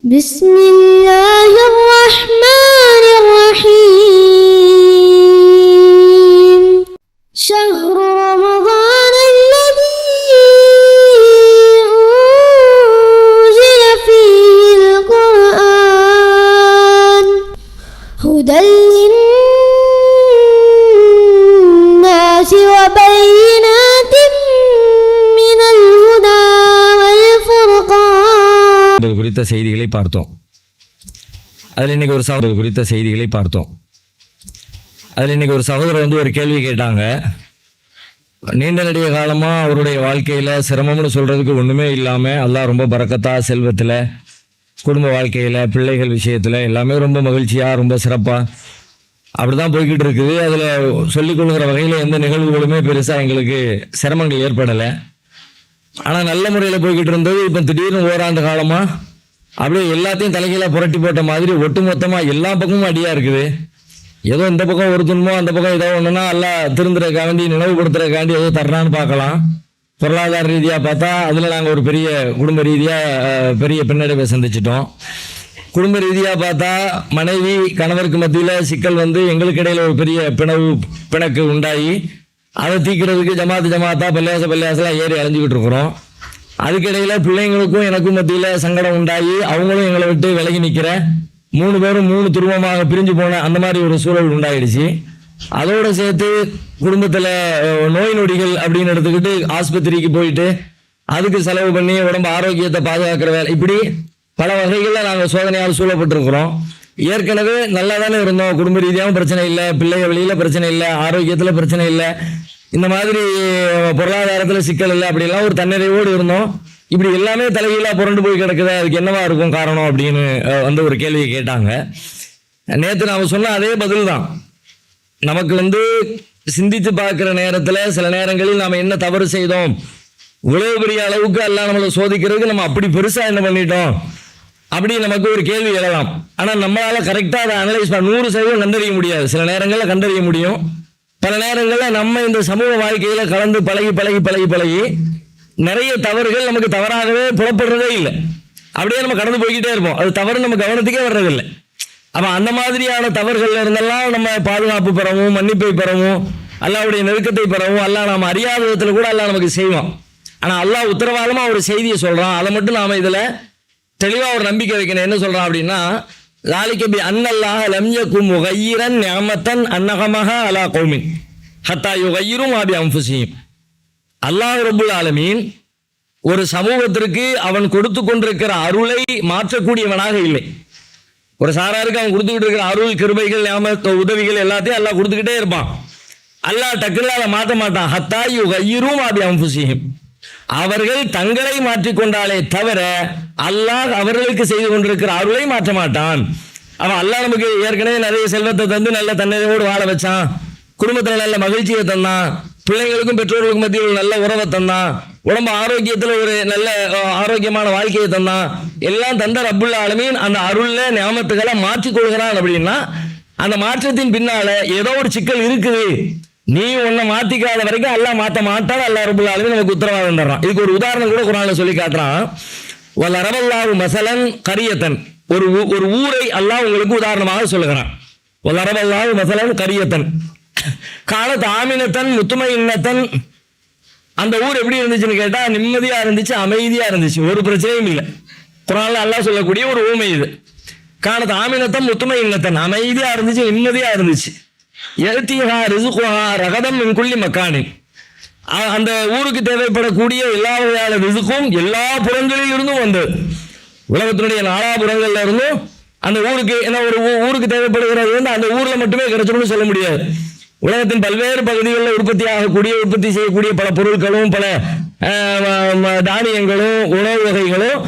بسم الله الرحمن الرحيم شهر رمضان الذي أنزل فيه القرآن هدى للناس وبينات من الهدى والفرقان குறித்த செய்திகளை பார்த்தோம். அதில் இன்னைக்கு ஒரு சகோதரர் குறித்த செய்திகளை பார்த்தோம். அதில் இன்னைக்கு ஒரு சகோதரர் வந்து ஒரு கேள்வி கேட்டாங்க. நீண்ட நெடிய காலமாக அவருடைய வாழ்க்கையில் சிரமம்னு சொல்கிறதுக்கு ஒன்றுமே இல்லாமல் அல்லாஹ் ரொம்ப பரக்கத்தா செல்வத்தில், குடும்ப வாழ்க்கையில், பிள்ளைகள் விஷயத்தில் எல்லாமே ரொம்ப மகிழ்ச்சியாக, ரொம்ப சிறப்பாக அப்படி தான் போய்கிட்டு இருக்குது. அதில் சொல்லிக்கொள்கிற வகையில் எந்த நிகழ்வுகளுமே பெருசாக எங்களுக்கு சிரமங்கள் ஏற்படலை. ஆனால் நல்ல முறையில் போய்கிட்டு இருந்தது. இப்போ திடீர்னு ஓராண்டு காலமாக அப்படியே எல்லாத்தையும் தலைகீழாக புரட்டி போட்ட மாதிரி ஒட்டு மொத்தமாக எல்லா பக்கமும் அடியாக இருக்குது. ஏதோ இந்த பக்கம் ஒரு துன்பம், அந்த பக்கம் ஏதோ ஒன்றுனா எல்லாம் திருந்துறக்காண்டி, நினைவுபடுத்துறக்காண்டி ஏதோ தர்றான்னு பார்க்கலாம். பொருளாதார ரீதியாக பார்த்தா அதில் நாங்கள் ஒரு பெரிய குடும்ப ரீதியாக பெரிய பின்னடைவை சந்திச்சிட்டோம். குடும்ப ரீதியாக பார்த்தா மனைவி கணவருக்கு மத்தியில் சிக்கல் வந்து எங்களுக்கு இடையில் ஒரு பெரிய பிணக்கு உண்டாகி அதை தீக்கிறதுக்கு ஜமாத்தா பள்ளியாசலாம் ஏறி அலைஞ்சிக்கிட்டு இருக்கிறோம். அதுக்கிடையில் பிள்ளைங்களுக்கும் எனக்கும் மத்தியில் சங்கடம் உண்டாகி அவங்களும் எங்களை விட்டு விலகி நிற்கிற 3 பேரும் 3 துருவமாக பிரிஞ்சு போன அந்த மாதிரி ஒரு சூழல் உண்டாயிடுச்சு. அதோடு சேர்த்து குடும்பத்தில் நோய் நொடிகள் அப்படின்னு எடுத்துக்கிட்டு ஆஸ்பத்திரிக்கு போயிட்டு அதுக்கு செலவு பண்ணி உடம்பு ஆரோக்கியத்தை பாதுகாக்கிற வேலை, இப்படி பல வகைகளில் நாங்கள் சோதனையால் சூழப்பட்டிருக்கிறோம். ஏற்கனவே நல்லா தானே இருந்தோம். குடும்ப ரீதியாகவும் பிரச்சனை இல்லை, பிள்ளைகள் வெளியில் பிரச்சனை இல்லை, ஆரோக்கியத்தில் பிரச்சனை இல்லை, இந்த மாதிரி பொருளாதாரத்தில் சிக்கல் இல்லை, அப்படிலாம் ஒரு தன்னிறைவோடு இருந்தோம். இப்படி எல்லாமே தலைகீழாக புரண்டு போய் கிடக்குது, அதுக்கு என்னவா இருக்கும் காரணம் அப்படின்னு வந்து ஒரு கேள்வியை கேட்டாங்க. நேற்று நாம் சொன்ன அதே பதில் தான். நமக்கு வந்து சிந்தித்து பார்க்குற நேரத்தில் சில நேரங்களில் நாம் என்ன தவறு செய்தோம், இவ்வளவு பெரிய அளவுக்கு எல்லாம் நம்மளை சோதிக்கிறதுக்கு நம்ம அப்படி பெருசாக என்ன பண்ணிட்டோம் அப்படி நமக்கு ஒரு கேள்வி எழலாம். ஆனால் நம்மளால் கரெக்டாக அதை அனலைஸ் 100% கண்டறிய முடியாது. சில நேரங்களில் கண்டறிய முடியும், பல நேரங்களில் நம்ம இந்த சமூக வாழ்க்கையில் கலந்து பழகி நிறைய தவறுகள் நமக்கு தவறாகவே புறப்படுறதே இல்லை. அப்படியே நம்ம கடந்து போய்கிட்டே இருப்போம். அது தவறு நம்ம கவனத்துக்கே வர்றதில்லை. அப்போ அந்த மாதிரியான தவறுகள்ல இருந்தெல்லாம் நம்ம பாதுகாப்பு பெறவும், மன்னிப்பை பெறவும், அல்லாஹ்வுடைய நெருக்கத்தை பெறவும் அல்லாஹ் நாம் அறியாத விதத்தில் கூட அல்லாஹ் நமக்கு செய்வான். ஆனால் அல்லாஹ் உத்தரவாதமாக ஒரு செய்தியை சொல்கிறான். அதை மட்டும் நாம் இதில் தெளிவாக ஒரு நம்பிக்கை வைக்கணும். என்ன சொல்கிறான் அப்படின்னா, ذَلِكَ بِأَنَّ اللَّهَ لَمْ يَكُنْ مُغَيِّرًا نِعْمَةً أَنْعَمَهَا عَلَى قَوْمٍ حَتَّى يُغَيِّرُوا مَا بِأَنفُسِهِمْ. அல்லாஹ் ரப்புல் ஆலமீன் ஒரு சமூகத்திற்கு அவன் கொடுத்து கொண்டிருக்கிற அருளை மாற்றக்கூடியவனாக இல்லை. ஒரு சாராருக்கு அவன் கொடுத்துக்கிட்டு இருக்கிற அருள், கிருபைகள், உதவிகள் எல்லாத்தையும் அல்லாஹ் கொடுத்துக்கிட்டே இருப்பான். அல்லாஹ் டக்குன்னு அதை மாற்ற மாட்டான். ஹத்தா யுகையிரும் மாபி அன்ஃபுஸிஹிம், அவர்கள் தங்களை மாற்றிக்கொண்டாலே தவிர அல்லாஹ் அவர்களுக்கு செய்து கொண்டிருக்கிற அருளை மாற்ற மாட்டான். அவன் அல்லாஹ் நமக்கு ஏற்கனவே நிறைய செல்வத்தை தந்து நல்ல தன்னிறைவோடு வாழ வச்சான், குடும்பத்தில் நல்ல மகிழ்ச்சியை தந்தான், பிள்ளைங்களுக்கும் பெற்றோர்களுக்கும் மத்தியில் நல்ல உறவை தந்தான், உடம்பு ஆரோக்கியத்தில் ஒரு நல்ல ஆரோக்கியமான வாழ்க்கையை தந்தான். எல்லாம் தந்த ரப்புல் ஆலமீன் அந்த அருள்ல நியாமத்துக்களை மாற்றிக்கொள்கிறான். அப்படின்னா அந்த மாற்றத்தின் பின்னால ஏதோ ஒரு சிக்கல் இருக்குது. நீ உன்னை மாத்திக்காத வரைக்கும் அல்லாஹ் மாற்ற மாட்டான். அல்லாஹ் ரப்புல் ஆலமீன் நமக்கு உத்தரவாதம் தர்றான். இதுக்கு ஒரு உதாரணம் கூட குர்ஆன்ல சொல்லி காட்டுறான். வலரபல்லாஹு மஸலன் கரியத்தன், ஒரு ஊரை அல்லாஹ் உங்களுக்கு உதாரணமாக சொல்லுகிறான். வலரபல்லாஹு மஸலன் கரியத்தன் காலத் ஆமினத்தன் முத்துமையின்னத்தன். அந்த ஊர் எப்படி இருந்துச்சுன்னு கேட்டா நிம்மதியா இருந்துச்சு, அமைதியா இருந்துச்சு, ஒரு பிரச்சனையும் இல்லை. குர்ஆன்ல அல்லாஹ் சொல்லக்கூடிய ஒரு ஊமை இது. காலத் ஆமினத்தன் முத்துமையின்னத்தன், அமைதியா இருந்துச்சு, நிம்மதியா இருந்துச்சு. யஅ்திஹா ரிஸ்குஹா ரகதம் மின் குல்லி மக்கானின், அந்த ஊருக்கு தேவைப்படக்கூடிய எல்லா வகையான ரிஸ்கும் எல்லா புறங்களில் இருந்தும் வந்தது. உலகத்தினுடைய நாலாபுறங்கள்ல இருந்தும் அந்த ஊருக்கு, ஏன்னா ஒரு ஊருக்கு தேவைப்படுகிறது வந்து அந்த ஊர்ல மட்டுமே கிடைச்சிடும்னு சொல்ல முடியாது. உலகத்தின் பல்வேறு பகுதிகளில் உற்பத்தி செய்யக்கூடிய பல பொருட்களும், பல தானியங்களும், உணவு வகைகளும்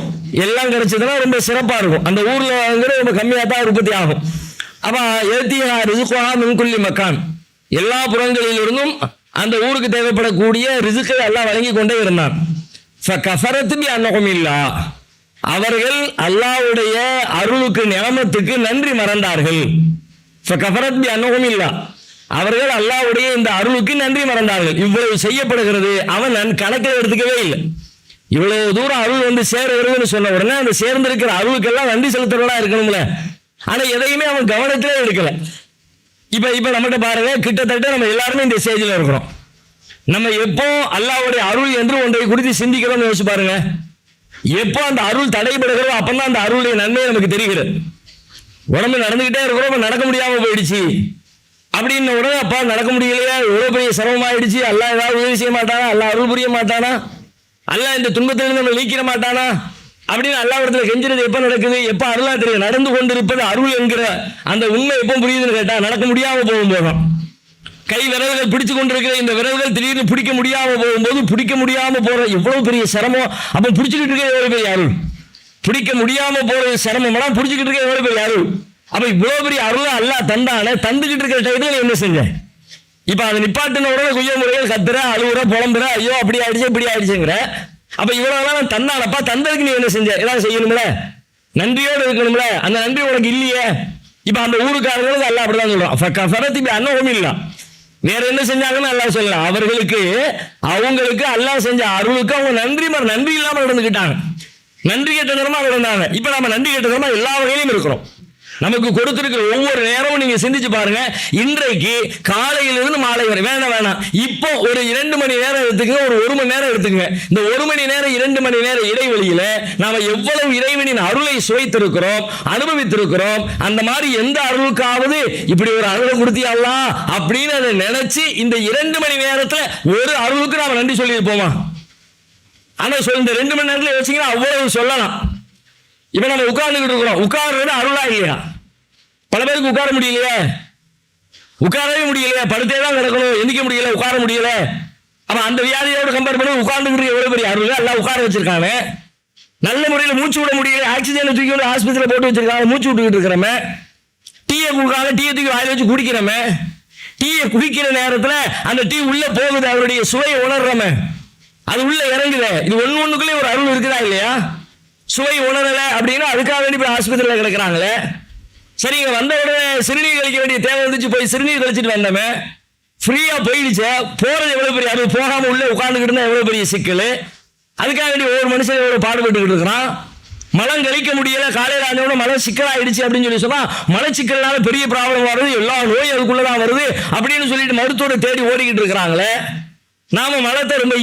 எல்லாம் கிடைச்சதுன்னா ரொம்ப சிறப்பா இருக்கும். அந்த ஊர்ல ரொம்ப கம்மியாக தான் உற்பத்தி ஆகும். அப்ப யஅ்திஹா ரிஸ்குஹா மின் குல்லி மக்கான், எல்லா புறங்களிலிருந்தும் அந்த ஊருக்கு தேவைப்படக்கூடிய ரிஸ்கை அல்லாஹ் வழங்கி கொண்டே இருந்தான். ஃபகஃபரத் பிஅன்ஹுமில்லாஹ், அவர்கள் அல்லாஹ்வுடைய அருளுக்கு, நியாமத்துக்கு நன்றி மறந்தார்கள். ஃபகஃபரத் பிஅன்ஹுமில்லாஹ், அவர்கள் அல்லாஹ்வுடைய இந்த அருளுக்கு நன்றி மறந்தார்கள். இவ்வளவு செய்யப்படுகிறது, அவன் கணக்கில் எடுத்துக்கவே இல்லை. இவ்வளவு தூரம் அருள் வந்து சேர வருதுன்னு சொன்ன உடனே அந்த சேர்ந்திருக்கிற அருளுக்கெல்லாம் நன்றி செலுத்துறதா இருக்கணும்ல. ஆனா எதையுமே அவன் கவனத்திலே எடுக்கல. இப்ப நம்மகிட்ட பாருங்க, கிட்டத்தட்ட நம்ம எல்லாருமே இந்த ஸ்டேஜில் இருக்கிறோம். நம்ம எப்போ அல்லாஹ்வுடைய அருள் என்று ஒன்றை குறித்து சிந்திக்கிறோம்னு யோசிச்சு பாருங்க. எப்போ அந்த அருள் தடைபடுகிறதோ அப்பதான் அந்த அருளுடைய நன்மை நமக்கு தெரிகிறது. உடம்பு நடந்துகிட்டே இருக்கிறோம், நடக்க முடியாம போயிடுச்சு அப்படின்னு உடனே அப்பா நடக்க முடியலையா, எவ்வளவு பெரிய சிரமமாயிடுச்சு, அல்லாஹ் ஏதாவது உதவி செய்ய மாட்டானா, அல்லாஹ் அருள் புரிய மாட்டானா, அல்லாஹ் இந்த துன்பத்திலிருந்து நம்ம நீக்கிற மாட்டானா அப்படின்னு அல்லாஹ்விடத்துல கெஞ்சுறது எப்ப நடக்குது? எப்ப அருளா தெரியும். நடந்து கொண்டிருப்பது அருள் என்கிற அந்த உண்மை எப்போ புரியுதுன்னு கேட்டா நடக்க முடியாம போகும்போதும். கை விரல்கள் பிடிச்சு கொண்டிருக்கிற இந்த விரல்கள் திடீர்னு பிடிக்க முடியாம போகும்போது, பிடிக்க முடியாம போற எவ்வளவு பெரிய சிரமம். அப்ப பிடிச்சுக்கிட்டு இருக்க எவ்வளவு பெரிய அருள். பிடிக்க முடியாம போறது சிரமம், பிடிச்சுக்கிட்டு இருக்க எவ்வளவு பெரிய அருள். அப்ப இவ்வளவு பெரிய அருள் அல்லாஹ் தந்தானே, தந்துகிட்டு இருக்கிற டைத்துல என்ன செஞ்ச? இப்ப அதை நிப்பாட்டின உடனே குய்ய முறைகள் கத்துற, அழுகுற, புலம்புற, ஐயோ அப்படி ஆயிடுச்சு இப்படி ஆயிடுச்சுங்கிற. அப்ப இவ்வளவு தந்தானப்பா, தந்ததுக்கு நீ என்ன செஞ்ச? ஏதாவது செய்யணும்ல, நன்றியோடு இருக்கணும்ல. அந்த நன்றி உனக்கு இல்லையே. இப்ப அந்த ஊருக்காரங்களுக்கு அல்லாஹ் அப்படிதான் சொல்றான், அன்னவும் இல்ல. வேற என்ன செஞ்சாங்கன்னு அல்லாஹ் சொல்லலாம். அவங்களுக்கு அல்லாஹ் செஞ்ச அருளுக்கு அவங்க நன்றி இல்லாம நடந்துக்கிட்டாங்க. நன்றி கேட்ட தரமா நடந்தாங்க. இப்ப நம்ம நன்றி கேட்ட தரமா எல்லா வகையிலும் இருக்கிறோம். நமக்கு கொடுத்திருக்கிற ஒவ்வொரு நேரமும் நீங்க சிந்திச்சு பாருங்க. இன்றைக்கு காலையிலிருந்து மாலை வரை வேணாம், இப்போ ஒரு 2 மணி நேரம் எடுத்துக்கங்க, ஒரு 1 மணி நேரம் எடுத்துக்கங்க. இந்த 1 மணி நேரம் 2 மணி நேரம் இடைவெளியில நாம எவ்வளவு இறைவனின் அருளை சுவைத்திருக்கிறோம், அனுபவித்திருக்கிறோம். அந்த மாதிரி எந்த அருளுக்காவது இப்படி ஒரு அருளை கொடுத்தியாங்களா அப்படின்னு அதை நினைச்சு இந்த 2 மணி நேரத்துல ஒரு அருளுக்கு நாம நன்றி சொல்லி இருப்போமா? ஆனா இந்த 2 மணி நேரத்துல யோசிங்கன்னா அவ்வளவு சொல்லலாம். இப்ப நம்ம உட்கார்ந்துகிட்டு இருக்கிறோம், உட்கார்றது அருளா இல்லையா? பல பேருக்கு உட்கார முடியலையே, உட்காரவே முடியலையே, படுத்தே தான் கிடக்கணும், எந்திக்க முடியல, உட்கார முடியல. அப்ப அந்த வியாதியோட கம்பேர் பண்ணி உட்கார்ந்துகிட்டு எவ்வளவு பெரிய அருள் எல்லாம் உட்கார வச்சிருக்காங்க. நல்ல முறையில் மூச்சு விட முடியல, ஆக்சிஜன் தூக்கி வந்து ஆஸ்பத்திரியில் போட்டு வச்சிருக்காங்க, மூச்சு விட்டுக்கிட்டு இருக்கிறோமே. டீயை கொடுக்காங்க, டீயை தூக்கி வாயில வச்சு குடிக்கிறோமே. டீயை குடிக்கிற நேரத்தில் அந்த டீ உள்ள போகுது, அவருடைய சுவையை உணர்றோமே, அது உள்ள இறங்குது. இது ஒண்ணுக்குள்ளே ஒரு அருள் இருக்குதா இல்லையா? சுவை உணரல அப்படின்னா அதுக்காக வேண்டி போய் ஆஸ்பத்திரியில் கிடக்குறாங்களே. சரிங்க, வந்த உடனே சிறுநீர் கழிக்க வேண்டிய தேவை வந்துச்சு, போய் சிறுநீர் கழிச்சிட்டு வந்தோமே, ஃப்ரீயா போயிடுச்சு. போறது எவ்வளவு பெரிய அருள், போகாம உள்ள உட்கார்ந்துக்கிட்டு இருந்தா எவ்வளவு பெரிய சிக்கல். அதுக்காக வேண்டி ஒவ்வொரு மனுஷன் எவ்வளவு பாடுபட்டு இருக்கிறான். மலம் கழிக்க முடியல, காலையில் ஆனோட மலம் சிக்கலாயிடுச்சு அப்படின்னு சொன்னா மலச்சிக்கல்னால பெரிய ப்ராப்ளம் வருது, எல்லா நோய் அதுக்குள்ளதான் வருது அப்படின்னு சொல்லிட்டு மருத்துவரை தேடி ஓடிக்கிட்டு இருக்கிறாங்களே. நாம மலத்தை ரொம்ப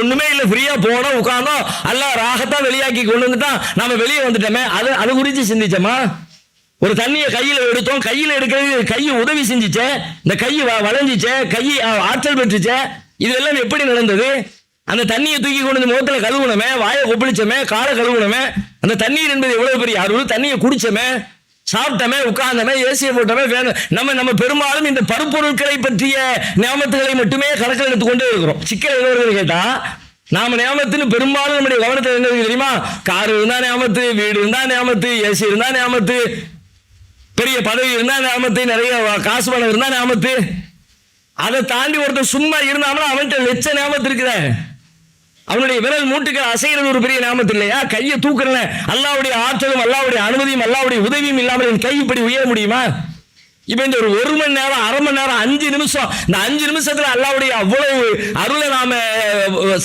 ஒண்ணுமே இல்லை, ஃப்ரீயா போனோம், உட்கார்ந்தோம், எல்லாம் ராகத்தான் வெளியாக்கி கொண்டு வந்துட்டான், நாம வெளியே வந்துட்டோமே. அது குறித்து சிந்திச்சோமா? ஒரு தண்ணியை கையில எடுத்தோம், கையில எடுக்கிறது கையை உதவி செஞ்சுச்சே, இந்த கை வளைஞ்சிச்சே, கை ஆற்றல் பெற்றுச்சே, இதெல்லாம் எப்படி நடந்தது? அந்த தண்ணியை தூக்கி கொண்டு வந்து முகத்துல கழுவுனமே, வாயை கொப்பளிச்சமே, காலை கழுவுனமே. அந்த தண்ணீர் என்பது எவ்வளவு பெரிய அருள். தண்ணியை குடிச்சமே, சாப்பிட்டமே, உட்கார்ந்தமே, ஏசியை போட்டமே. நம்ம பெரும்பாலும் இந்த பருப்பொருட்களை பற்றிய நியமத்துகளை மட்டுமே கணக்கில் எடுத்துக்கொண்டே இருக்கிறோம். சிக்கல் என்ன கேட்டா, நாம நியமத்துன்னு பெரும்பாலும் நம்முடைய கவனத்தில் என்ன தெரியுமா? கார் இருந்தா நியமத்து, வீடு இருந்தா நியமத்து, ஏசி இருந்தா நியமத்து, பெரிய பதவி இருந்தா நியமத்து, நிறைய காசு பணம் இருந்தா நியமத்து. அதை தாண்டி ஒருத்தர் சும்மா இருந்தாலும் அவன்கிட்ட லட்ச நியமத்து இருக்குதே. அவனுடைய விரல் மூட்டுக்கு அசைகிறது ஒரு பெரிய நியமத்து இல்லையா? கையை தூக்குறல, அல்லாஹ்வுடைய ஆற்றலும் அல்லாஹ்வுடைய அனுமதியும் அல்லாஹ்வுடைய உதவியும் இல்லாமல் என் கை இப்படி உயர முடியுமா? இப்ப இந்த ஒரு 1 மணி நேரம், அரை மணி நேரம், 5 நிமிஷம், இந்த 5 நிமிஷத்துல அல்லாஹ்வுடைய அவ்வளவு அருளை நாம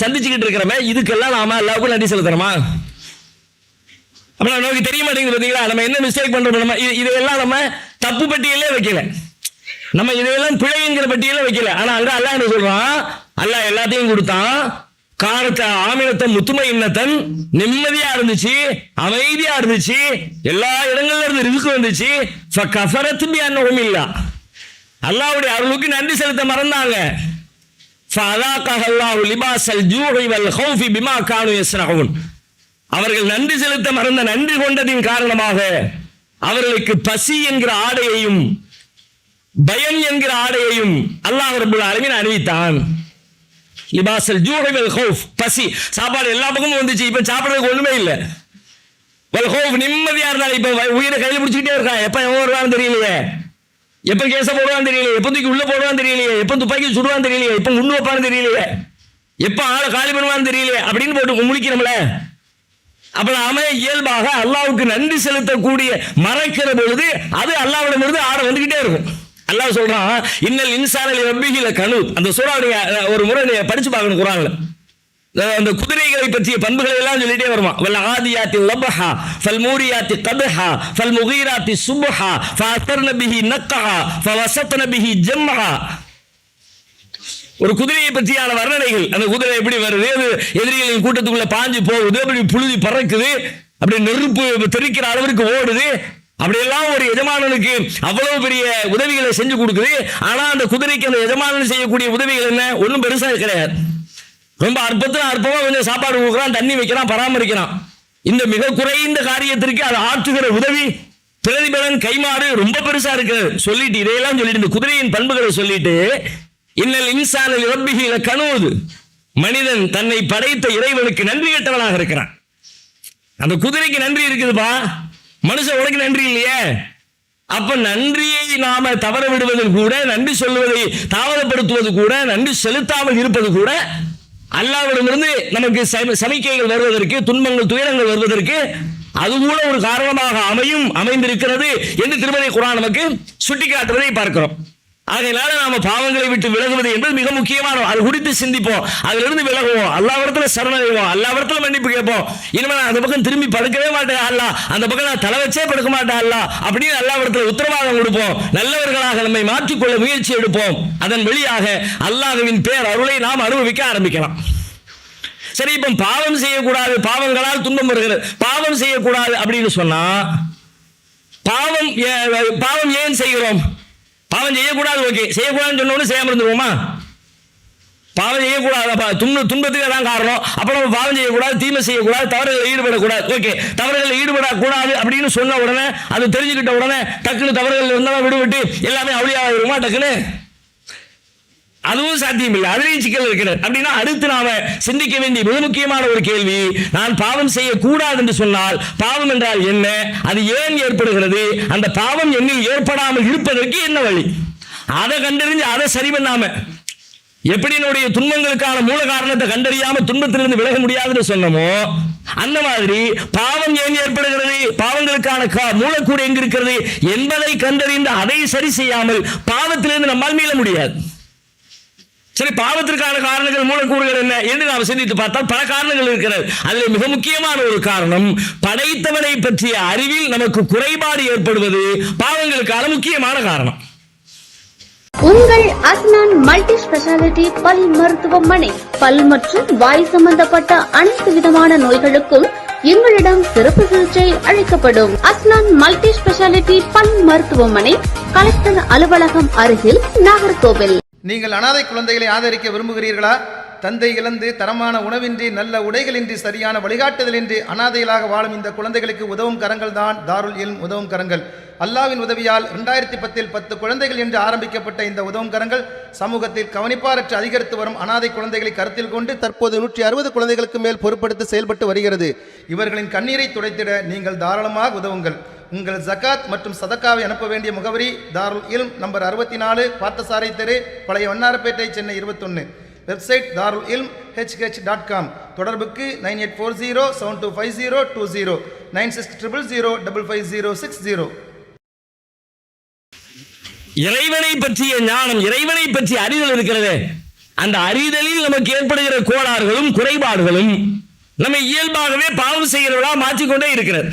சந்திச்சுக்கிட்டு இருக்கிறோமே, இதுக்கெல்லாம் நாம அல்லாஹ்வுக்கு நன்றி செலுத்துறோமா? அப்ப நமக்கு தெரிய மாட்டேங்குது. பாத்தீங்களா, நம்ம என்ன மிஸ்டேக் பண்றோம்? நம்ம இதெல்லாம் நம்ம தப்பு பட்டியலே வைக்கல, நம்ம இதையெல்லாம் பிழைங்கிற பட்டியலே வைக்கல. ஆனா அங்க அல்லாஹ் என்ன சொல்றான்? அல்லாஹ் எல்லாத்தையும் கொடுத்தான். காலத்தை ஆமினத்தை முத்துமை இன்னத்தன் நிம்மதியா இருந்துச்சு, அமைதியா இருந்துச்சு, எல்லா இடங்கள்ல இருந்து ரிஸ்க் வந்துச்சு. கஃபரத்துபி அன்னஹும் இல்லா, அல்லாஹ்வுடைய அருளுக்கு நன்றி செலுத்த மறந்தாங்க. ஃபஅலாகஹல்லாஹு லிபாஸல் ஜூஇ வல் ஹௌஃபி பிமா கானூ யஸ்னஊன், அவர்கள் நன்றி செலுத்த மறந்த நன்றி கொண்டதின் காரணமாக அவர்களுக்கு பசி என்கிற ஆடையையும் பயம் என்கிற ஆடையையும் அல்லாஹ் ரப்பல் ஆலமீன் அணிவித்தான். லிபாஸல் ஜூஇ வல் ஹௌஃப், பசி, சாப்பாடு எல்லா பக்கமும் வந்துச்சு, இப்ப சாப்பிடுறதுக்கு ஒண்ணுமே இல்லை. வல் ஹௌஃப், நிம்மதியா இருந்தாலும் இப்ப உயிரை கையில பிடிச்சிக்கிட்டே இருக்கான். எப்ப எவன் வருவான்னு தெரியலையே, எப்ப கேச போடுவான்னு தெரியலையே, எப்ப தூக்கி உள்ள போடுவான்னு தெரியலையே, எப்ப துப்பாக்கி சுடுவான்னு தெரியலையே, எப்ப முன்னு வைப்பான்னு தெரியலையே, எப்ப ஆளை காலி பண்ணுவான்னு தெரியலையே அப்படின்னு போட்டு முழிக்கிறோம்ல. அப்ப நாம இயல்பாக அல்லாஹ்வுக்கு நன்றி செலுத்தக்கூடிய மறைக்கிற பொழுது அது அல்லாஹ்விடமிருந்து ஆட வந்துகிட்டே இருக்கும். அல்லாஹ் சொல்றான், இன்னல் இன்சான லி ரப்பிஹி லகனூத். அந்த சூறாவை ஒரு முறை படிச்சு பார்க்கணும் குர்ஆன்ல. அந்த குதிரைகளை பற்றிய பண்புகளை எல்லாம் சொல்லிட்டே வருமா. வல் ஆதியாத்தி லபஹா ஃபல் மூரியாத்தி கத்ஹா ஃபல் முகீராத்தி சுப்ஹா ஃபஅஸ்ர்ன பிஹி நக்ஹா ஃபவஸத்ன பிஹி ஜம்ஹா. ஒரு குதிரையை பற்றியான வர்ணனைகள். அந்த குதிரை எப்படி வருது, அது எதிரிகளின் கூட்டத்துக்குள்ள பாஞ்சு போகுது, அப்படி புழுதி பறக்குது, அப்படி நெருப்பு தெரிக்கிற அளவிற்கு ஓடுது, அப்படியெல்லாம் ஒரு எஜமானனுக்கு அவ்வளவு பெரிய உதவிகளை செஞ்சு கொடுக்குது. ஆனா அந்த குதிரைக்கு அந்த எஜமானன் செய்யக்கூடிய உதவிகள் என்ன, ஒன்றும் பெருசா கிடையாது. ரொம்ப அற்பமா கொஞ்சம் சாப்பாடு கொடுக்குறான், தண்ணி வைக்கிறான், பராமரிக்கிறான். இந்த மிக குறைந்த காரியத்திற்கு அது ஆற்றுகிற உதவி, பிரதிபலன், கைமாறு ரொம்ப பெருசா இருக்கிறது. சொல்லிட்டு இதையெல்லாம் சொல்லிட்டு இந்த குதிரையின் பண்புகளை சொல்லிட்டு, இன்னல் இன்சான ரப்பிஹி லகனூத், மனிதன் தன்னை படைத்த இறைவனுக்கு நன்றி கெட்டவனாக இருக்கிறான். அந்த குதிரைக்கு நன்றி இருக்குதுப்பா, மனுஷன் உனக்கு நன்றி இல்லையே. அப்ப நன்றியை நாம தவற விடுவது கூட, நன்றி சொல்லுவதை தாமதப்படுத்துவது கூட, நன்றி செலுத்தாமல் இருப்பது கூட அல்லாஹ்விடமிருந்து நமக்கு சமிக்கைகள் வருவதற்கு, துன்பங்கள் துயரங்கள் வருவதற்கு அது கூட ஒரு காரணமாக அமைந்திருக்கிறது என்று திருமறை குர்ஆன் நமக்கு சுட்டிக்காட்டுவதை பார்க்கிறோம். ஆகையினால நாம பாவங்களை விட்டு விலகுவது என்பது மிக முக்கியமான, அது குறித்து சிந்திப்போம், அதிலிருந்து விலகுவோம், அல்லாஹ்விடத்துல சரணடைவோம், அல்லாஹ்விடத்துல மன்னிப்பு கேட்போம். இனிமே நான் அந்த பக்கம் திரும்பி படுக்கவே மாட்டேன் அல்லாஹ், அந்த பக்கம் நான் தலை வச்சே படுக்க மாட்டேன் அல்லாஹ் அப்படின்னு அல்லாஹ்விடத்துல உத்தரவாதம் கொடுப்போம். நல்லவர்களாக நம்மை மாற்றிக்கொள்ள முயற்சி எடுப்போம். அதன் வழியாக அல்லாஹ்வின் பேர் அருளை நாம் அனுபவிக்க ஆரம்பிக்கலாம். சரி, இப்ப பாவம் செய்யக்கூடாது, பாவங்களால் துன்பம் வருகிறது, பாவம் செய்யக்கூடாது அப்படின்னு சொன்னா பாவம் ஏன் செய்கிறோம்? பாவம் செய்யக்கூடாது, ஓகே, செய்யக்கூடாதுன்னு சொன்னோன்னு செய்யாம இருந்துருவோமா? பாவம் செய்யக்கூடாது, துன்பத்துக்கு தான் காரணம். அப்ப நம்ம பாவம் செய்யக்கூடாது, தீமை செய்யக்கூடாது, தவறுகளில் ஈடுபடக்கூடாது. ஓகே, தவறுகளில் ஈடுபடக்கூடாது அப்படின்னு சொன்ன உடனே, அது தெரிஞ்சுக்கிட்ட உடனே டக்குன்னு தவறுகள் இருந்தாலும் விடுவிட்டு எல்லாமே அவளியாக வருமா டக்குன்னு? அதுவும் சாத்தியம் இல்லை, அதுலேயும் சிக்கல் இருக்கிறது. அப்படின்னா அடுத்து நாம சிந்திக்க வேண்டிய மிக முக்கியமான ஒரு கேள்வி, நான் பாவம் செய்யக்கூடாது என்று சொன்னால் பாவம் என்றால் என்ன, அது ஏன் ஏற்படுகிறது, அந்த பாவம் என்னில் ஏற்படாமல் இருப்பதற்கு என்ன வழி, அதை கண்டறிஞ்சு அதை சரி பண்ணாம எப்படி என்னுடைய துன்பங்களுக்கான மூல காரணத்தை கண்டறியாம துன்பத்திலிருந்து விலக முடியாதுன்னு சொன்னமோ, அந்த மாதிரி பாவம் ஏன் ஏற்படுகிறது, பாவங்களுக்கான மூலக்கூறு எங்க இருக்கிறது என்பதை கண்டறிந்து அதை சரி செய்யாமல் பாவத்திலிருந்து நம்மால் மீள முடியாது. சரி, பாவத்திற்கான காரணங்கள், மூலக்கூறுகள் என்ன என்று நாம் சிந்தித்து பார்த்தால் பல காரணங்கள் இருக்கிறது. அதில் மிக முக்கியமான ஒரு காரணம், படைத்தவனை பற்றிய அறிவில் நமக்கு குறைபாடு ஏற்படுவது பாவங்களுக்கான முக்கியமான காரணம். உங்கள் அஸ்னான் மல்டி ஸ்பெஷாலிட்டி பல் மருத்துவமனை, பல் மற்றும் வாய் சம்பந்தப்பட்ட அனைத்து விதமான நோய்களுக்கும் எங்களிடம் சிறப்பு சிகிச்சை அளிக்கப்படும். அஸ்னான் மல்டி ஸ்பெஷாலிட்டி பல் மருத்துவமனை, கலெக்டர் அலுவலகம் அருகில், நாகர்கோவில். நீங்கள் அனாதை குழந்தைகளை ஆதரிக்க விரும்புகிறீர்களா? தந்தை இழந்து தரமான உணவின்றி, நல்ல உடைகளின்றி, சரியான வழிகாட்டுதலின்றி அனாதைகளாக வாழும் இந்த குழந்தைகளுக்கு உதவும் கரங்கள் தான் தாருல் இல்ம் உதவும் கரங்கள். அல்லாஹ்வின் உதவியால் 2010 10 குழந்தைகள் என்று ஆரம்பிக்கப்பட்ட இந்த உதவும் கரங்கள் சமூகத்தில் கவனிப்பாரற்று அதிகரித்து வரும் அனாதை குழந்தைகளை கருத்தில் கொண்டு தற்போது 160 குழந்தைகளுக்கு மேல் பொறுப்படுத்தி செயல்பட்டு வருகிறது. இவர்களின் கண்ணீரை துடைத்திட நீங்கள் தாராளமாக உதவுங்கள். உங்கள் ஜகாத் மற்றும் சதக்காவை அனுப்ப வேண்டிய முகவரி தாருல் இல்ம், நம்பர் 64, பார்த்தசாரை தெரு, பழைய வண்ணாரப்பேட்டை, சென்னை 21. வெப்சைட் தாருல் இல்ம் hh.com. தொடர்புக்கு 9840725020 9600055060. இறைவனை பற்றிய ஞானம், இறைவனை பற்றிய அறிதல் இருக்கிறது. அந்த அறிதலில் நமக்கு ஏற்படுகிற கோளாறுகளும் குறைபாடுகளும் நம்ம இயல்பாகவே பாவம் செய்கிறவர்களா மாற்றிக்கொண்டே இருக்கிறது.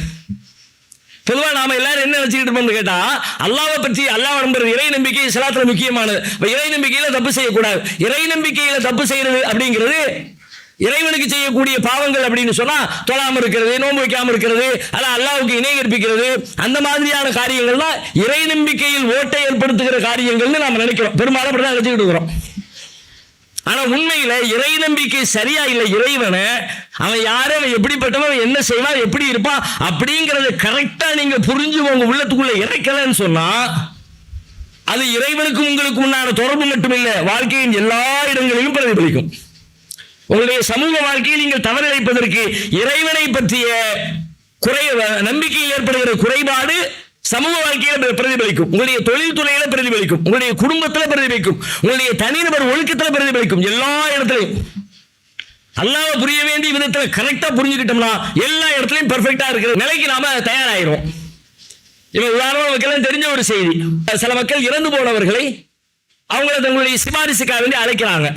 பொதுவா நாம எல்லாரும் என்ன நினைச்சுக்கிட்டு இருப்போம்னு கேட்டா, அல்லாஹ்வை பற்றி, அல்லாஹ் நம்புறது, இறை நம்பிக்கை இஸ்லாத்துல முக்கியமானது. இறை நம்பிக்கையில தப்பு செய்யக்கூடாது. இறை நம்பிக்கையில தப்பு செய்யறது அப்படிங்கிறது இறைவனுக்கு செய்யக்கூடிய பாவங்கள் அப்படின்னு சொன்னா, தொழாம இருக்கிறது, நோன்பு வைக்காம இருக்கிறது, அல்ல அல்லாஹ்வுக்கு இணை கற்பிக்கிறது, அந்த மாதிரியான காரியங்கள் தான் இறை நம்பிக்கையில் ஓட்டை ஏற்படுத்துகிற காரியங்கள்னு நாம நினைக்கிறோம். பெரும்பாலும் அப்படிதான் நினைச்சுக்கிட்டு இருக்கிறோம். ஆனா உண்மையில இறை நம்பிக்கை சரியா இல்லை. இறைவனை அவன் யாரு, அவன் எப்படிப்பட்டவன், என்ன செய்வான், எப்படி இருப்பான் அப்படிங்கறத கரெக்டா நீங்க புரிஞ்சு உங்க உள்ளத்துக்குள்ள இறைக்கலன்னு சொன்னா, அது இறைவனுக்கும் உங்களுக்கு உண்டான தொடர்பு மட்டுமில்ல, வாழ்க்கையின் எல்லா இடங்களிலும் பிரதிபலிக்கும். உங்களுடைய சமூக வாழ்க்கையில் நீங்கள் தவறிழைப்பதற்கு இறைவனை பற்றிய நம்பிக்கையில் ஏற்படுகிற குறைபாடு சமூக வாழ்க்கையில பிரதிபலிக்கும், உங்களுடைய தொழில் துறையில பிரதிபலிக்கும், உங்களுடைய குடும்பத்தில் பிரதிபலிக்கும், உங்களுடைய தனிநபர் ஒழுக்கத்தில் பிரதிபலிக்கும். எல்லா இடத்திலையும் அல்லாஹ்வை புரிய வேண்டிய விதத்தில் கரெக்டா புரிஞ்சுக்கிட்டோம்னா எல்லா இடத்துலையும் பெர்ஃபெக்டா இருக்கிற நிலைக்கு நாம தயாராகிறோம். இவன் உதாரணம் நமக்கெல்லாம் தெரிஞ்ச ஒரு செய்தி. சில மக்கள் இறந்து போனவர்களை அவங்கள தங்களுடைய சிபாரிசுக்காக வேண்டி அழைக்கிறாங்க.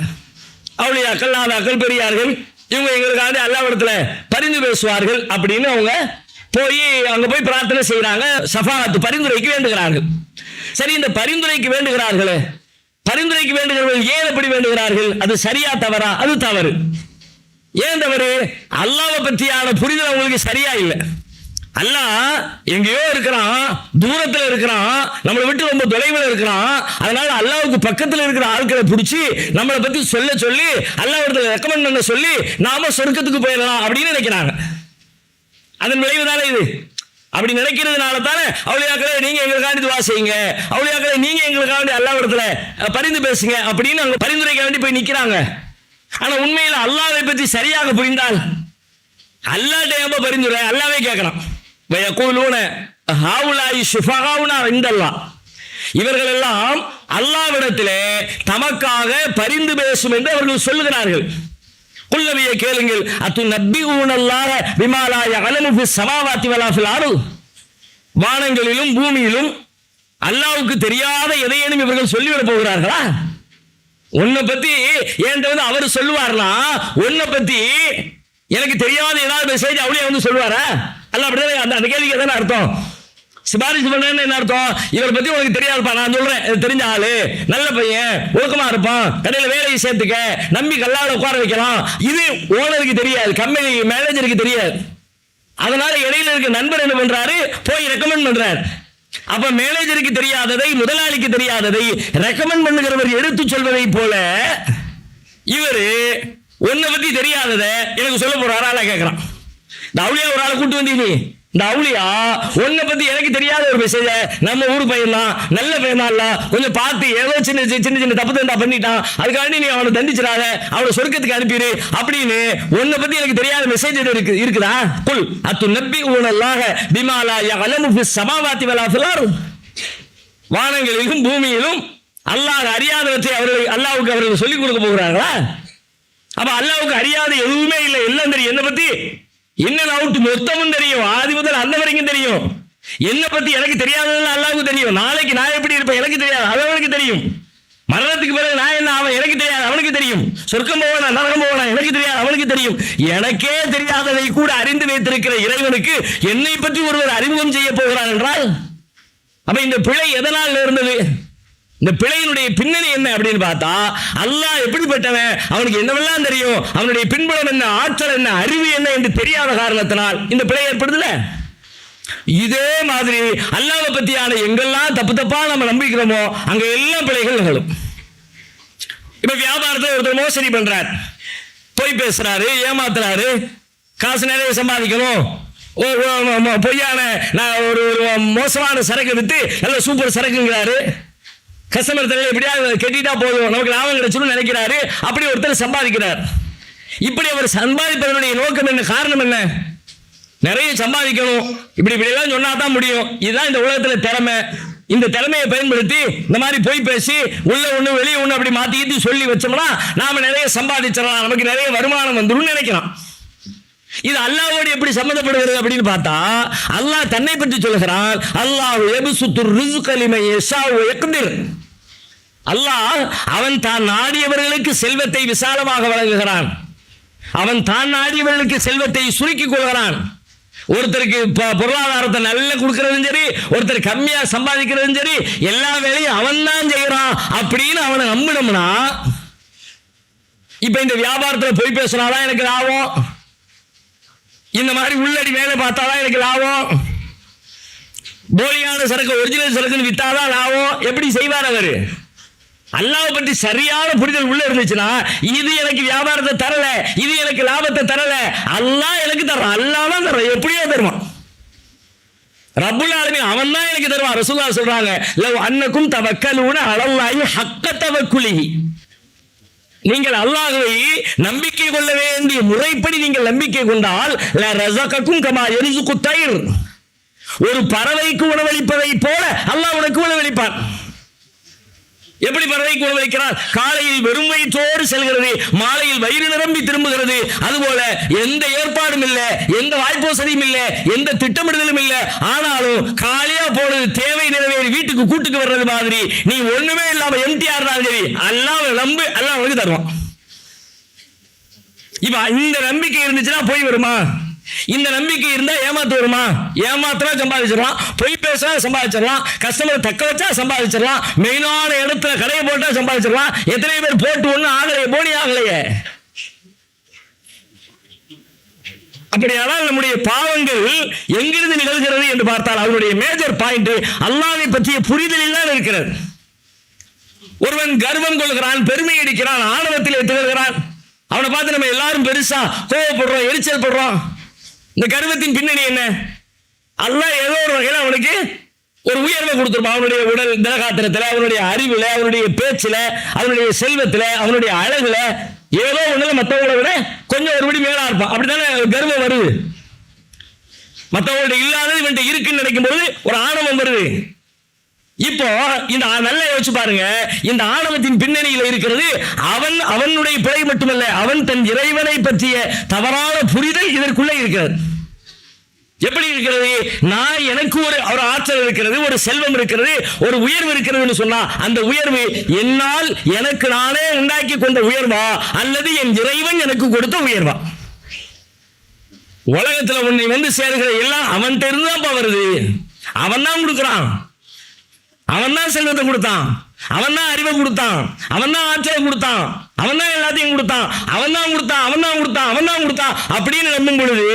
அவளியாக்கள், நாதாக்கள், பெரியார்கள், இவங்க எங்களுக்காண்டி அல்லாஹ்விடத்துல பரிந்து பேசுவார்கள் அப்படின்னு அவங்க அங்க போய் பிரார்த்தனை செய்யறாங்க. ஷஃபாஅத் பரிந்துரைக்கு வேண்டுகிறார்கள். சரி, இந்த பரிந்துரைக்கு வேண்டுகிறார்களே, பரிந்துரைக்கு வேண்டுகிறவர்கள் ஏன் எப்படி வேண்டுகிறார்கள்? அது சரியா தவறா? அது தவறு. ஏன் தவறு? அல்லாஹ்வை பற்றியான புரிதல் அவங்களுக்கு சரியா இல்லை. அல்லாஹ் எங்கேயோ இருக்கிறான், தூரத்துல இருக்கிறான், நம்மளை விட்டு ரொம்ப தொலைவில் இருக்கிறான். அதனால அல்லாஹ்வுக்கு பக்கத்தில் இருக்கிற ஆட்களை பிடிச்சி நம்மளை பத்தி சொல்லி அல்லாஹ்விடத்துல ரெக்கமெண்ட் பண்ண சொல்லி நாம சொர்க்கத்துக்கு போயிடலாம் அப்படின்னு நினைக்கிறாங்க. அதன் விளைவு தானே இது. அப்படி நினைக்கிறதுனால தானே அவுலியாக்களே நீங்க எங்களுக்காண்டி துவா செய்யுங்க, அவுலியாக்களே நீங்க எங்களுக்காண்டி அல்லாஹ்விடத்துல பரிந்து பேசுங்க அப்படின்னு அவங்க பரிந்துரைக்க வேண்டி போய் நிக்கிறாங்க. ஆனா உண்மையில அல்லாஹ்வை பற்றி சரியாக புரிந்தால் அல்லாஹ்ட்ட ஏன் பரிந்துரை? அல்லாஹ்வே கேட்கறான். வயகூலூன ஹாவுலாயி ஷுஃபஹாவுனா இந்தல்லாஹ், இவர்கள் எல்லாம் அல்லாஹ்விடத்திலே தமக்காக பரிந்து பேசும் என்று அவர்கள் சொல்லுகிறார்கள். குல்லவியை கேளுங்கள், அத்து நபிஊனல்லாஹ பிமா லா யஅலமு ஃபிஸ் ஸமாவாத்தி வலா ஃபில் அர்த், வானங்களிலும் பூமியிலும் அல்லாஹ்வுக்கு தெரியாத எதையேனும் இவர்கள் சொல்லிவிட போகிறார்களா? உன்னை பத்தி என்கிட்ட அவர் சொல்லுவார்னா, உன்னை பத்தி எனக்கு தெரியாத ஏதாவது மெசேஜ் அவளே சொல்லுவாரா? அல்ல அப்படிதான். அந்த கேள்விக்கு தானே அர்த்தம். சிபாரிசு பண்றேன்னு என்ன அர்த்தம்? இவரை பத்தி உனக்கு தெரியாதுப்பா, நான் சொல்றேன், தெரிஞ்ச ஆளு, நல்ல பையன், ஒழுக்கமா இருப்பான், கடையில வேலையை சேர்த்துக்க, நம்பி கல்லால உட்கார வைக்கலாம். இது ஓனருக்கு தெரியாது, கம்பெனி மேனேஜருக்கு தெரியாது. அதனால இடையில இருக்க நண்பர் என்ன பண்றாரு? போய் ரெக்கமெண்ட் பண்றாரு. அப்ப மேனேஜருக்கு தெரியாததை, முதலாளிக்கு தெரியாததை ரெக்கமெண்ட் பண்ணுகிறவர் எடுத்து சொல்வதை போல இவரு உன்னை பத்தி தெரியாததை எனக்கு சொல்ல போறாரா கேட்கிறான். இந்த அவுளியா ஒரு ஆளை கூட்டு வந்தீங்க, இந்த அவுளியா உன்னை பத்தி எனக்கு தெரியாத ஒரு மெசேஜ, நம்ம ஊர் பையன் தான், நல்ல பையன் தான், இல்ல கொஞ்சம் பார்த்து ஏதோ சின்ன சின்ன தப்பு தண்டா பண்ணிட்டான், அதுக்காண்டி நீ அவனை தண்டிச்சிடாத, அவனை சொர்க்கத்துக்கு அனுப்பிடு அப்படின்னு உன்னை பத்தி எனக்கு தெரியாத மெசேஜ் இருக்குதா? குல் அத்து நபிஊனல்லாஹ பிமா லா யஅலமு ஃபிஸ் ஸமாவாத்தி வலா ஃபில் அர்த், வானங்களிலும் பூமியிலும் அல்லாஹ் அறியாதவற்றை அல்லாஹ்வுக்கு அவர்கள் சொல்லிக் கொடுக்க போகிறார்களா? அப்ப அல்லாஹ்வுக்கு அறியாத எதுவுமே இல்லை, எல்லாம் தெரியும். என்ன பத்தி இன்னும் அவுட் மொத்தமும் தெரியும், ஆதி முதல் அந்த வரைக்கும் தெரியும். என்ன பத்தி எனக்கு தெரியாததெல்லாம் அல்லாஹ்வுக்கு தெரியும். நாளைக்கு நான் எப்படி இருப்பேன் எனக்கு தெரியாது, அது அவனுக்கு தெரியும். மரணத்துக்கு பிறகு நான் என்ன அவன் எனக்கு தெரியாது, அவனுக்கு தெரியும். சொர்க்கம் போவனா நரகம் போவனா எனக்கு தெரியாது, அவனுக்கு தெரியும். எனக்கே தெரியாததை கூட அறிந்து வைத்திருக்கிற இறைவனுக்கு என்னை பற்றி ஒருவர் அறிமுகம் செய்ய போகிறார் என்றால், அப்ப இந்த பிழை எதனால் இருந்தது? இந்த பிழையினுடைய பின்னணி என்ன அப்படின்னு பார்த்தா, அல்லாஹ் எப்படிப்பட்டவன், அவனுக்கு என்னவெல்லாம் தெரியும், அவனுடைய பின்புலம் என்ன, ஆற்றல் என்ன, அறிவு என்ன என்று தெரியாத காரணத்தினால் இந்த பிழை ஏற்படுதுல. இதே மாதிரி அல்லாஹ்வை பத்தியான எங்கெல்லாம் தப்பா நம்ம நம்பிக்கிறோமோ அங்க எல்லா பிழைகள் நிகழும். இப்ப வியாபாரத்தை ஒருத்தர் மோசடி பண்றார், பொய் பேசுறாரு, ஏமாத்துறாரு, காசு நிறைய சம்பாதிக்கணும், பொய்யான ஒரு மோசமான சரக்கு வித்து நல்ல சூப்பர் சரக்குங்கிறாரு. கஸ்டமர் தலையில எப்படியாவது கெட்டிட்டா போதும், நமக்கு லாபம் கிடைச்சிடும் நினைக்கிறாரு. அப்படி ஒருத்தர் சம்பாதிக்கிறார். இப்படி அவர் சம்பாதிப்பதனுடைய நோக்கம் என்ன, காரணம் என்ன? நிறைய சம்பாதிக்கணும், இப்படி எல்லாம் சொன்னா தான் முடியும். இதுதான் இந்த உலகத்துல திறமை. இந்த திறமையை பயன்படுத்தி இந்த மாதிரி போய் பேசி உள்ள ஒண்ணு வெளியே ஒண்ணு அப்படி மாத்தி சொல்லி வச்சோம்னா நாம நிறைய சம்பாதிச்சிடலாம், நமக்கு நிறைய வருமானம் வந்துடும் நினைக்கலாம். இது அல்லாஹ்வோடு எப்படி சம்பந்தப்படுகிறது அப்படின்னு பார்த்தா, அல்லாஹ் தன்னை பற்றி சொல்லுகிறான், அல்லாஹ் யப்சுத்துர் ரிஸ்க லிமன் யஷாஉ வ யக்திர். அல்லாஹ் அவன் தான் நாடியவர்களுக்கு செல்வத்தை விசாலமாக வழங்குகிறான், அவன் தான் நாடியவர்களுக்கு செல்வத்தை சுருக்கிக் கொள்கிறான். ஒருத்தருக்கு பொருளாதாரத்தை நல்ல கொடுக்கறதும் சரி, ஒருத்தர் கம்மியா சம்பாதிக்கிறதும் சரி, எல்லா வேலையும் அவன் தான் செய்யறான் அப்படின்னு அவனை நம்பினோம்னா, இப்ப இந்த வியாபாரத்துல போய் பேசினாதான் எனக்கு லாபம், இந்த மாதிரி உள்ளடி வேலை பார்த்தாதான் எனக்கு லாபம், போலியான சரக்கு ஒரிஜினல் சரக்குன்னு வித்தாதான் லாபம், எப்படி செய்வார் அவரு? அல்லாஹ்வை பற்றி சரியான புரிதல் உள்ள இருந்துச்சுன்னா, இது எனக்கு வியாபாரத்தை தரல, இது எனக்கு லாபத்தை தரல, அல்லாஹ் எனக்கு தர்றான், அல்லாஹ் தான் தர்றான், எப்படியோ தருவான். ரப்புல் ஆலமீன் அவன் தான் எனக்கு தருவான். ரசூலுல்லாஹ் சொல்றாங்க, லவ் அன்னக்கும் தவக்கலூன அலல்லாஹி ஹக்க தவக்குலிஹி, நீங்கள் அல்லாஹ்வை நம்பிக்கை கொள்ள வேண்டிய முறைப்படி நீங்கள் நம்பிக்கை கொண்டால், ல ரஸகக்கும் கமா யர்ஸுகு தைர், ஒரு பறவைக்கு உணவளிப்பதை போல அல்லாஹ் உனக்கு உணவளிப்பான். எப்படி பறவைக்கு உணவளிக்கிறார்? காலையில் வெறும் வயிற்றோடு செல்கிறது, மாலையில் வயிறு நிரம்பி திரும்புகிறது. அதுபோல எந்த ஏற்பாடும் இல்லை, எந்த வாய்ப்பு வசதியும் இல்லை, எந்த திட்டமிடுதலும் இல்லை. ஆனாலும் காலியா போனது தேவை நிறைவேறி வீட்டுக்கு கூட்டுக்கு வர்றது மாதிரி நீ ஒண்ணுமே இல்லாம எம்டிஆர் தான் சரி, அல்லாஹ்வை நம்பு, அல்லாஹ் உனக்கு தருவான். இப்ப இந்த நம்பிக்கை இருந்துச்சுன்னா போய் வருமா? இந்த நம்பிக்கை இருந்தா ஏமாத்து வருமா? ஏமாத்தினா சம்பாதிச்சிடலாம், பொய் பேசினா சம்பாதிச்சிடலாம், கஸ்டமர் தக்க வச்சா சம்பாதிச்சிடலாம், மெயினான இடத்துல கடையை போட்டா சம்பாதிச்சிடலாம். எத்தனை பேர் போட்டு ஒண்ணு ஆகலையே, போனி ஆகலையே. அப்படியானால் நம்முடைய பாவங்கள் எங்கிருந்து நிகழ்கிறது என்று பார்த்தால் அவருடைய மேஜர் பாயிண்ட் அல்லாஹ்வை பற்றிய புரிதலில் தான் இருக்கிறது. ஒருவன் கர்வம் கொள்கிறான், பெருமை அடிக்கிறான், ஆணவத்தில் திகழ்கிறான். அவனை பார்த்து நம்ம எல்லாரும் பெருசா கோவப்படுறோம், எரிச்சல் படுறோம். இந்த கர்வத்தின் பின்னணி என்ன? அல்லாஹ் ஏதோ ஒரு வகையில் அவனுக்கு ஒரு உயர்வை கொடுத்துருப்பான். அவனுடைய உடல் திரகாத்திரத்தில், அவனுடைய அறிவுல, அவனுடைய பேச்சுல, அவனுடைய செல்வத்துல, அவனுடைய அழகுல, ஏதோ ஒண்ணுல மற்றவங்களை விட கொஞ்சம் ஒருபடி மேலா இருப்பான். அப்படித்தானே கர்வம் வருது. மற்றவங்கள்ட்ட இல்லாதது இவன்ட்ட இருக்குன்னு நினைக்கும் போது ஒரு ஆணவம் வருது. இப்போ இந்த நல்ல யோசிச்சு பாருங்க, இந்த ஆணவத்தின் பின்னணியில் இருக்கிறது அவனுடைய பிழை மட்டுமல்ல, அவன் தன் இறைவனை பற்றிய தவறான புரிதல் இதற்குள்ளே இருக்கிறது. எப்படி இருக்கிறது? நான் எனக்கு ஒரு ஆற்றல் இருக்கிறது, ஒரு செல்வம் இருக்கிறது, ஒரு உயர்வு இருக்கிறதுன்னு சொன்னா அந்த உயர்வு என்னால் எனக்கு நானே உண்டாக்கி கொண்ட உயர்வா அல்லது என் இறைவன் எனக்கு கொடுத்த உயர்வா? உலகத்துல உன்னை வந்து சேர்கிற எல்லாம் அவன்கிட்ட இருந்துதான் வருது. அவன் தான் கொடுக்கிறான், அவன் தான் செல்வத்தை கொடுத்தான், அவன் தான் அறிவை கொடுத்தான், அவன் தான் ஆற்றலை கொடுத்தான், அவன் தான் எல்லாத்தையும் கொடுத்தான், அவன் தான் கொடுத்தான், அவன் தான் கொடுத்தான், அவன் தான் கொடுத்தான் அப்படின்னு நம்பும் பொழுது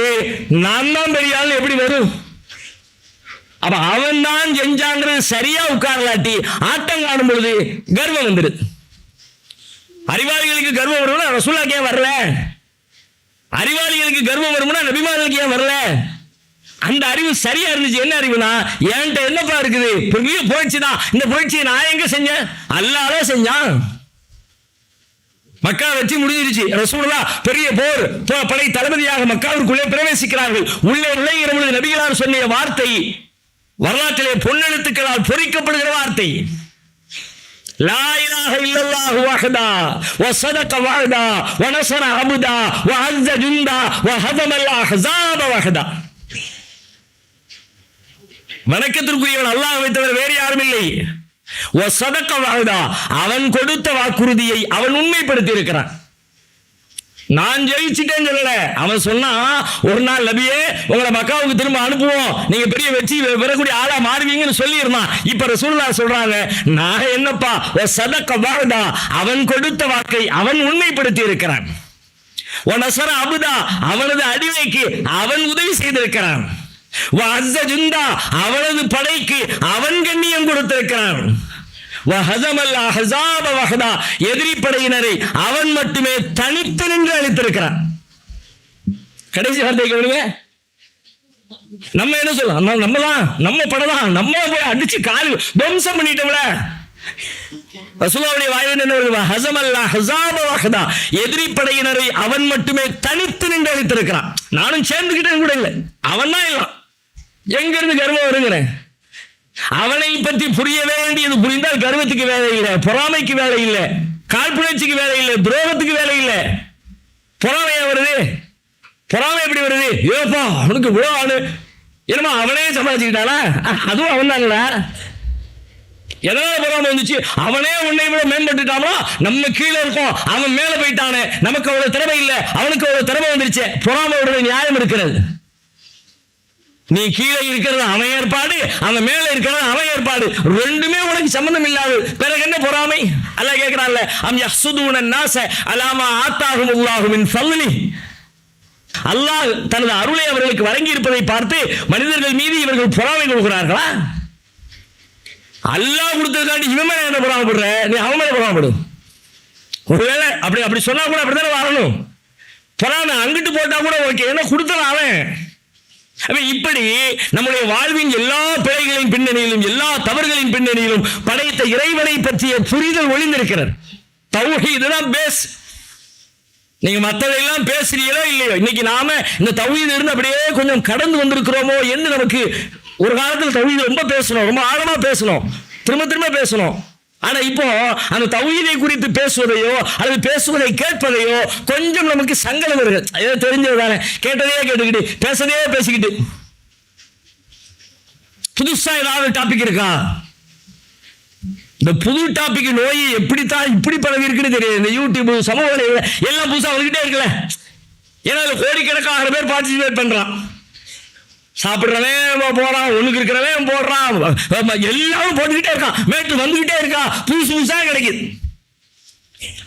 நான் தான் பெரிய ஆள் எப்படி வரும்? அப்ப அவன் தான் செஞ்சாங்கிறது சரியா உட்காரலாட்டி ஆட்டம் காணும் பொழுது கர்வம் வந்துடுது. அறிவாளிகளுக்கு கர்வம் வரும்னா ரசூலுல்லாஹ் ஏன் வரல? அறிவாளிகளுக்கு கர்வம் வரும்னா நபிமார்களுக்கு ஏன் வரல? அந்த அறிவு சரியா இருந்துச்சு. என்ன அறிவுனா, என்கிட்ட என்னப்பா இருக்குது, பெரிய புகழ்ச்சிதான். இந்த புகழ்ச்சியை நான் எங்க செஞ்சேன்? அல்லாஹ் செஞ்சான். மக்கா வெற்றி முடிஞ்சிருச்சு. ரசூலுல்லாஹ் பெரிய போர் படை தளபதியாக மக்காவிற்குள்ளே பிரவேசிக்கிறார்கள். உள்ளே நுழைகிற பொழுது நபிகளார் சொன்ன வார்த்தை வரலாற்றிலே பொன்னெழுத்துக்களால் பொறிக்கப்படுகிற வார்த்தை, லா இலாஹ இல்லல்லாஹு வஹ்தா வஸதக வஅதா வனஸர அப்தா வஅஸ்ஸ ஜுந்தா வஹதமல் அஹ்ஸாப வஹ்தா. வணக்கத்திற்குரியவன் அல்லாஹ்வை தவிர வேறு யாரும் இல்லை. வஸதக வஅதா, அவன் கொடுத்த வாக்குறுதியை அவன் உண்மைப்படுத்தி இருக்கிறான். நான் ஜெயிச்சிட்டேன்னு சொல்லல. அவன் சொன்னா ஒரு நாள் நபியே உங்களை மக்காவுக்கு திரும்ப அனுப்புவோம், நீங்க பெரிய வெற்றி பெறக்கூடிய ஆளா மாறுவீங்கன்னு சொல்லி இருந்தான். இப்ப ரசூலுல்லாஹ் சொல்றாங்க, நான் என்னப்பா வஸதக வஅதா, அவன் கொடுத்த வாக்கை அவன் உண்மைப்படுத்தி இருக்கிறான். வனஸர அப்தா, அவனது அடிமைக்கு அவன் உதவி செய்திருக்கிறான். வஅஸ்ஸ ஜுந்தா, அவனது படைக்கு அவன் கண்ணியம் கொடுத்திருக்கிறான். வஹதமல் அஹ்ஸாப வஹதா, எதிரி படையினரை அவன் மட்டுமே தனித்து நின்று அழித்திருக்கிறான். கடைசி வார்த்தை கேளுங்க. நம்ம என்ன சொல்லலாம்? நம்ம படம் நம்ம போய் அடிச்சு கால் துவம்சம் பண்ணிட்டோம்ல. ரசூலுல்லாஹ்வுடைய வாயிலிருந்து என்ன வருது? வஹதமல் அஹ்ஸாப வஹதா, எதிரி படையினரை அவன் மட்டுமே தனித்து நின்று அழித்திருக்கிறான். நானும் சேர்ந்துக்கிட்டேன் கூட இல்லை, அவன் தான் இல்லை. எங்க இருந்து கர்வம் வருங்கிறேன்? அவனை பற்றி புரிய வேண்டியது புரிந்தால் கர்வத்துக்கு வேலை இல்லை, பொறாமைக்கு வேலை இல்லை, காழ்ப்புணர்ச்சிக்கு வேலை இல்லை, துரோகத்துக்கு வேலை இல்லை. பொறாமையா வருது? பொறாமை எப்படி வருது? ஏப்பா அவனுக்கு இவ்வளவு ஆளு, என்னமா அவனே சம்பாதிச்சுக்கிட்டானா? அதுவும் அவன் தாங்களா? எதனால பொறாமை வந்துச்சு? அவனே உன்னை விட மேம்பட்டுட்டானோ, நம்ம கீழே இருக்கோம், அவன் மேல போயிட்டானே, நமக்கு அவ்வளவு திறமை இல்லை, அவனுக்கு அவ்வளவு திறமை வந்துருச்சு. பொறாமை நியாயம் இருக்கிறது. நீ கீழே இருக்கிறது அவன் ஏற்பாடு, அவன் மேல இருக்கிறது அவன் ஏற்பாடு, ரெண்டுமே உனக்கு சம்பந்தம் இல்லாது பிறகு என்ன பொறாமை? அல்லாஹ் கேட்கிறான்ல, அம் யஹ்சுதூன الناس على ما آتاهم الله من فضله. அல்லாஹ் தனது அருளை அவர்களுக்கு வழங்கி இருப்பதை பார்த்து மனிதர்கள் மீது இவர்கள் பொறாமை கொள்கிறார்களா? அல்லாஹ் கொடுத்ததுக்காண்டி இவன் மேல என்ன பொறாமைப்படுற? நீ அவன் மேல பொறாமைப்படு. ஒருவேளை அப்படி சொன்னா கூட அப்படித்தானே வரணும். பொறாமை அங்கிட்டு போட்டா கூட ஓகே, ஏன்னா கொடுத்தல அவன். இப்படி நம்முடைய வாழ்வின் எல்லா பிழைகளின் பின்னணியிலும், எல்லா தவறுகளின் பின்னணியிலும் படைத்த இறைவனை பற்றிய புரிதல் ஒளிந்திருக்கிறது. தௌஹீத் தான் பேஸ். நீங்க மற்றதையெல்லாம் பேசுறீங்களோ இல்லையோ, இன்னைக்கு நாம இந்த தௌஹீத் இருந்து அப்படியே கொஞ்சம் கடந்து வந்திருக்கிறோமோ என்று நமக்கு ஒரு காலத்தில் தௌஹீத் ரொம்ப பேசணும், ரொம்ப ஆழமா பேசணும், திரும்ப பேசணும். ஆனா இப்போ அந்த தௌஹீதை குறித்து பேசுவதையோ அல்லது பேசுவதை கேட்பதையோ கொஞ்சம் நமக்கு சங்கடம் வருது. ஏதோ தெரிஞ்சதுதானே, கேட்டதே கேட்டுக்கிட்டு பேசதே பேசிக்கிட்டு. புதுசா ஏதாவது டாபிக் இருக்கா? இந்த புது டாபிக் நோய் எப்படித்தான் இப்படி பரவி இருக்குன்னு தெரியாது. இந்த யூடியூப் சமூக எல்லாம் புதுசா வந்துகிட்டே இருக்குல்ல. ஏன்னா கோடிக்கணக்கான பேர் பார்ட்டிசிபேட் பண்றான். சாப்பிட்றவன் போறான், ஒண்ணுக்கு இருக்கிறவன் போடுறான், எல்லாரும் போட்டுக்கிட்டே இருக்கான், மேட்டு வந்துகிட்டே இருக்கா, புதுசு புதுசா கிடைக்குது.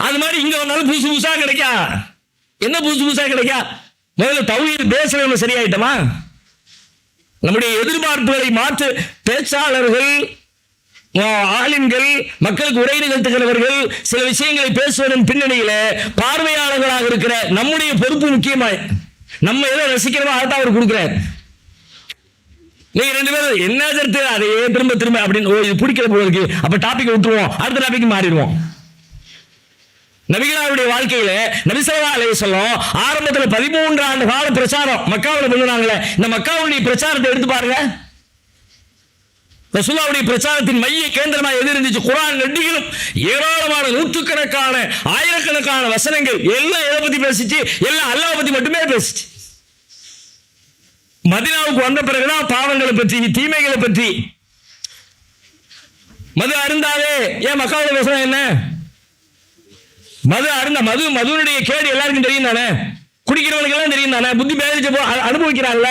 அது மாதிரி இங்க வந்தாலும் புதுசு புதுசா கிடைக்கா. என்ன புதுசு புதுசா கிடைக்கா? முதல்ல தௌஹீத் பேசுறவங்க சரியாயிட்டமா? நம்முடைய எதிர்பார்ப்புகளை மாற்று பேச்சாளர்கள், ஆலிம்கள், மக்களுக்கு உரை நிகழ்த்துகிறவர்கள் சில விஷயங்களை பேசுவதன் பின்னணியில பார்வையாளர்களாக இருக்கிற நம்முடைய பொறுப்பு முக்கியமாய். நம்ம எதை ரசிக்கிறோமோ அதான் அவர் கொடுக்கிறார். நீங்க ரெண்டு பேரும் என்ன கருத்து அதையே திரும்ப திரும்ப அப்படின்னு இது பிடிக்கிற போல இருக்கு, அப்ப டாபிக் விட்டுருவோம், அடுத்த டாபிக் மாறிடுவோம். நபிகளாருடைய வாழ்க்கையில நபி ஸல்லல்லாஹு அலைஹி வஸல்லம் ஆரம்பத்துல 13 ஆண்டு கால பிரச்சாரம் மக்காவுல பண்ணுனாங்களே, இந்த மக்காவுடைய பிரச்சாரத்தை எடுத்து பாருங்க. ரசூலுல்லாஹ்வுடைய பிரச்சாரத்தின் மைய கேந்திரமா எது இருந்துச்சு? குர்ஆன் நெடுகிலும் ஏராளமான நூற்றுக்கணக்கான ஆயிரக்கணக்கான வசனங்கள் எல்லாம் எதை பத்தி பேசிச்சு? எல்லாம் அல்லாஹ் பத்தி மட்டுமே பேசிச்சு. மதீனாவுக்கு வந்த பிறகுதான் பாவங்களை பற்றி, தீமைகளை பற்றி. மது அருந்தாதே, ஏன் மக்காவுல பேசுறாங்க? என்ன மது அருந்த மதுனுடைய கேடு எல்லாருக்கும் தெரியும் தானே, குடிக்கிறவங்களுக்கு எல்லாம் தெரியும் தானே, புத்தி பேரிச்ச அனுபவிக்கிறாங்கல்ல.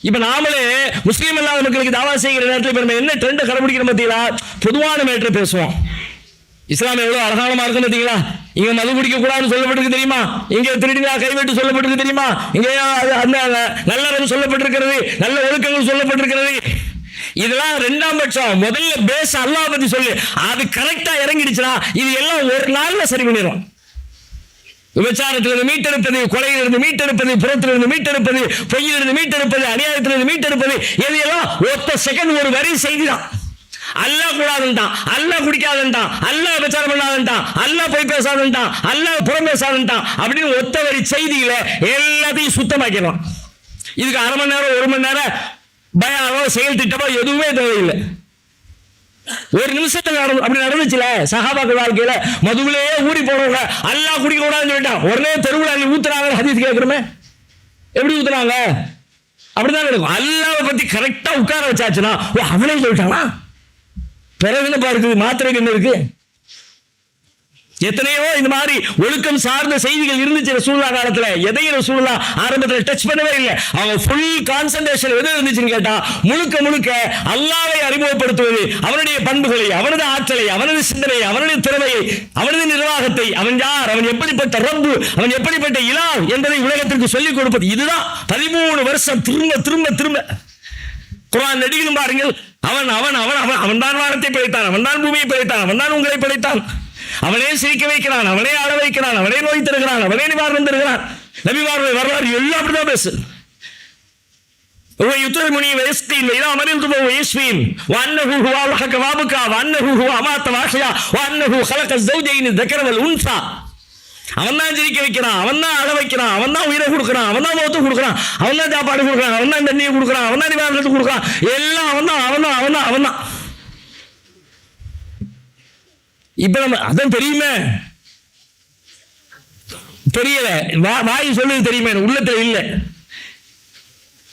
இப்ப நாமளே முஸ்லீம் இல்லாத மக்களுக்கு தாவா செய்கிற நேரத்தில் இப்ப நம்ம என்ன ட்ரெண்ட் கடைபிடிக்கிற பார்த்தீங்களா? பொதுவான மேட்டரை பேசுவோம். இஸ்லாம் எவ்வளவு அழகான மார்க்கம் பார்த்தீங்களா? இங்க மது குடிக்க கூடாதுன்னு சொல்லப்பட்டிருக்கு தெரியுமா? இங்க திருடினா கைவிட்டு சொல்லப்பட்டிருக்கு தெரியுமா? இங்க அந்த நல்லறம் சொல்லப்பட்டிருக்கிறது, நல்ல ஒழுக்கங்கள் சொல்லப்பட்டிருக்கிறது. இதெல்லாம் இரண்டாம் பட்சம். முதல்ல பேச அல்லாஹ் பத்தி சொல்லு, அது கரெக்டா இறங்கிடுச்சுனா இது எல்லாம் ஒரு நாள்ல சரி பண்ணிடும். விபச்சாரத்திலிருந்து மீட்டெடுப்பது, கொலையிலிருந்து மீட்டெடுப்பது, புறத்திலிருந்து மீட்டெடுப்பது, பொய்யிலிருந்து மீட்டெடுப்பது, அநியாயத்திலிருந்து மீட்டெடுப்பது, எதையெல்லாம் ஒத்த செகண்ட் ஒரு வரி செய்திதான். அல்லாஹ் கூடாதுன்ட்டான், அல்லாஹ் குடிக்காதுன்ட்டான், அல்லாஹ் விபச்சாரம் பண்ணாதுன்ட்டான், அல்லாஹ் போய் பேசாதுன்ட்டான், அல்லாஹ் புறம் பேசாதுன்ட்டான் அப்படின்னு ஒத்த வரி செய்தியில எல்லாத்தையும் சுத்தமாக்கிடலாம். இதுக்கு அரை மணி நேரம் 1 மணி நேரம் பயானோ செயல் திட்டமோ எதுவுமே தேவையில்லை. ஒரு நிமிஷத்துல அப்படி நடந்துச்சுல சஹாபாக்கள் வாழ்க்கையில. மதுவிலேயே ஊறி போறவங்க அல்லாஹ் குடிக்க கூடாதுன்னு சொல்லிட்டான், உடனே தெருவுல ஊத்துறாங்க. ஹதீஸ் கேட்கிறோமே, எப்படி ஊத்துறாங்க? அப்படிதான் இருக்கும். அல்லாஹ்வை பத்தி கரெக்டா உட்கார வச்சாச்சுன்னா அவனே சொல்லிட்டாங்களா? பிறகு என்ன பாருக்கு, மாத்திரை என்ன இருக்கு? எத்தனையோ இந்த மாதிரி ஒழுக்கம் சார்ந்த செய்திகள் இருந்துச்சு ரசூலுல்லாஹ் காலத்துல. எதையும் ரசூலுல்லாஹ் ஆரம்பத்தில் டச் பண்ணவே இல்லை. அவங்க ஃபுல் கான்சென்ட்ரேஷன் எது இருந்துச்சுன்னு கேட்டா முழுக்க முழுக்க அல்லாஹ்வை அறிமுகப்படுத்துவது, அவனுடைய பண்புகளை, அவனது ஆற்றலை, அவனது சிந்தனையை, அவனது திறமையை, அவனது நிர்வாகத்தை, அவன் யார், அவன் எப்படிப்பட்ட ரப்பு, அவன் எப்படிப்பட்ட இலாஹ் என்பதை உலகத்திற்கு சொல்லிக் கொடுப்பது. இதுதான் 13 வருஷம் திரும்ப திரும்ப திரும்ப குர்ஆன் நெடுகிலும் பாருங்கள். அவன் அவன் அவன் அவன் அவன் தான் வானத்தை படைத்தான், அவன் தான் பூமியை படைத்தான், அவன் தான் உங்களை படைத்தான், அவனே சிரிக்க வைக்கிறான், அவனே ஆட வைக்கிறான், அவனே நோய் தருகிறான், அவனே நிவாரணம் தருகிறான். நபிமாருடைய வரலாறு எல்லாம் அப்படிதான் பேசு. ويطعمني ويسقين وإذا مرضت فهو يشفين وأنه هو أضحك وأبكى وأنه هو أمات وأحيا وأنه خلق الزوجين الذكر والأنثى. அவன் தான் சிரிக்க வைக்கிறான், அவன் தான் அழ வைக்கிறான், அவன் தான் உயிரை கொடுக்குறான், அவன் தான் மௌத்தை கொடுக்குறான், அவன் தான் சாப்பாடு கொடுக்குறான், அவன் தான் தண்ணியை கொடுக்குறான், அவன் தான் நிவாரணத்தை கொடுக்குறான். எல்லாம் அவன் தான் அவன் தான் அவன் தான் அவன் தான். இப்ப நம்ம அதான் தெரியுமே, தெரியல, வாய் சொல்லுது தெரியுமே, உள்ளத்துல இல்லை.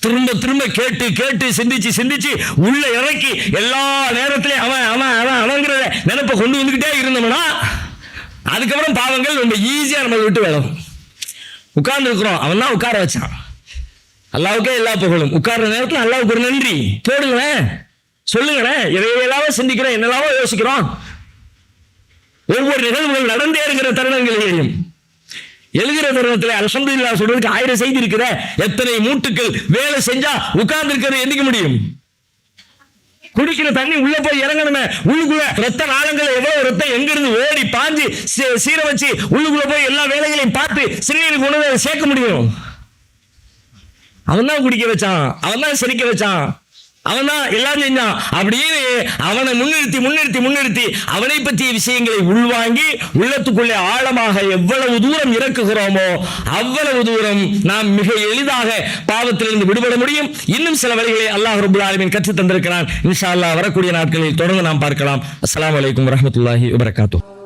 திரும்ப திரும்ப கேட்டு கேட்டு சிந்திச்சு சிந்திச்சு உள்ள இறக்கி எல்லா நேரத்திலையும் அவன் அவன் அவன் அவங்கிறத நினைப்ப கொண்டு வந்துகிட்டே இருந்தோம்னா அதுக்கப்புறம் பாவங்கள் ரொம்ப ஈஸியா நம்ம விட்டு விடும். உட்கார்ந்து இருக்கிறோம், அவன் தான் உட்கார வச்சான். அல்லாவுக்கே எல்லா புகழும். உட்கார்ற நேரத்தில் அல்லாவுக்கு ஒரு நன்றி போடுங்களேன், சொல்லுங்களேன். எதையெல்லாமோ சிந்திக்கிறோம், என்னெல்லாமோ யோசிக்கிறோம். ஒவ்வொரு நிகழ்வுகள் நடந்தே இருக்கிற தருணங்களையும் எழுகிற தருணத்தில் அல்ஹம்துலில்லாஹ் சொல்றதுக்கு 1000 செய்தி இருக்கிற. எத்தனை மூட்டுக்கள் வேலை செஞ்சா உட்கார்ந்து இருக்கிறது எந்திக்க முடியும்? குடிக்கிற தண்ணி உள்ள போய் இறங்கணுமே, உள்ளுக்குள்ள ரத்த நாளங்கள் எவ்வளவு ரத்தம் எங்க இருந்து ஓடி பாஞ்சு சீர வச்சு உள்ளுக்குள்ள போய் எல்லா வேலைகளையும் பார்த்து சிறுநீருக்கு உணவை சேர்க்க முடியும்? அவன் தான் குடிக்க வச்சான், அவன் தான் சிரிக்க வச்சான், அவன் தான் எல்லாம் செஞ்சான். அப்படின்னு அவனை முன்னிறுத்தி முன்னிறுத்தி முன்னிறுத்தி அவனை பற்றிய விஷயங்களை உள்வாங்கி உள்ளத்துக்குள்ளே ஆழமாக எவ்வளவு தூரம் இறக்குகிறோமோ அவ்வளவு தூரம் நாம் மிக எளிதாக பாவத்திலிருந்து விடுபட முடியும். இன்னும் சில வழிகளை அல்லாஹ் ரப்பல் ஆலமீன் கற்றுத் தந்திருக்கிறான். இன்ஷா அல்லாஹ் வரக்கூடிய நாட்களில் தொடர்ந்து நாம் பார்க்கலாம். அஸ்ஸலாமு அலைக்கும் வரஹ்மத்துல்லாஹி வபரகாத்துஹு.